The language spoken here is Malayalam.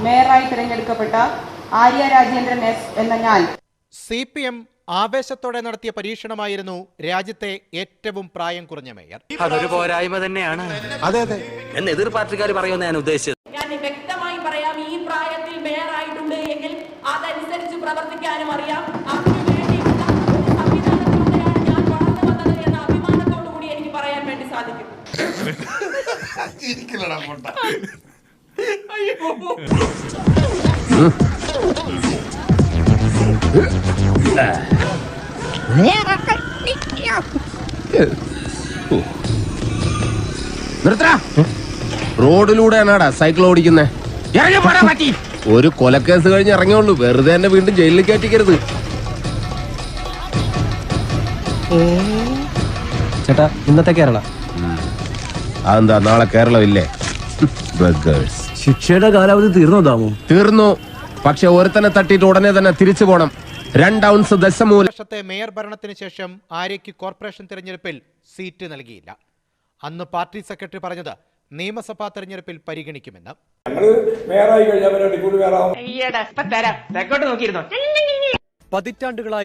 മേയറായി തിരഞ്ഞെടുക്കപ്പെട്ട ആര്യ രാജേന്ദ്രൻ എസ് എന്ന ഞാൻ CPM ആവേശത്തോടെ നടത്തിയ പരീക്ഷണമായിരുന്നു രാജ്യത്തെ ഏറ്റവും പ്രായം കുറഞ്ഞ മേയർ. അതൊരു പോരായ്മ തന്നെയാണ്. അതെ അതെ എന്ന് എതിർ പാർട്ടിക്കാർ പറയുമെന്ന് ഞാൻ ഉദ്ദേശിച്ചത്. ഞാൻ വ്യക്തമായി പറയാം, ഈ പ്രായത്തിൽ മേയറായിട്ടുണ്ട് എങ്കിൽ അതനുസരിച്ച് പ്രവർത്തിക്കാനും അറിയാം. അതിനുവേണ്ടിയുള്ള ഒരു സംവിധാനത്തിലൂടെയാണ് ഞാൻ വളർന്നു വന്നത് എന്ന അഭിമാനത്തോടു കൂടി എനിക്ക് പറയാൻ വേണ്ടി സാധിക്കും. റോഡിലൂടെയാണാടാ സൈക്കിൾ ഓടിക്കുന്നേ. ഒരു കൊലക്കേസ് കഴിഞ്ഞ് ഇറങ്ങിയുള്ളൂ, വെറുതെ എന്നെ വീണ്ടും ജയിലിൽ കയറ്റിക്കരുത്. ചേട്ടാ, ഇന്നത്തെ കേരള അതെന്താ നാളെ കേരളം ഇല്ലേ? ശിക്ഷയുടെ കാലാവധി തീർന്നോ? തീർന്നു. പക്ഷെ ഒരുത്തനെ തട്ടിയിട്ട് ഉടനെ തന്നെ തിരിച്ചു പോണം. 2 ഔൺസ് ദശമൂല. വർഷത്തെ മേയർ ഭരണത്തിന് ശേഷം ആര്യയ്ക്ക് കോർപ്പറേഷൻ തിരഞ്ഞെടുപ്പിൽ സീറ്റ് നൽകിയില്ല. അന്ന് പാർട്ടി സെക്രട്ടറി പറഞ്ഞത് നിയമസഭാ തെരഞ്ഞെടുപ്പിൽ പരിഗണിക്കുമെന്ന്. പതിറ്റാണ്ടുകളായി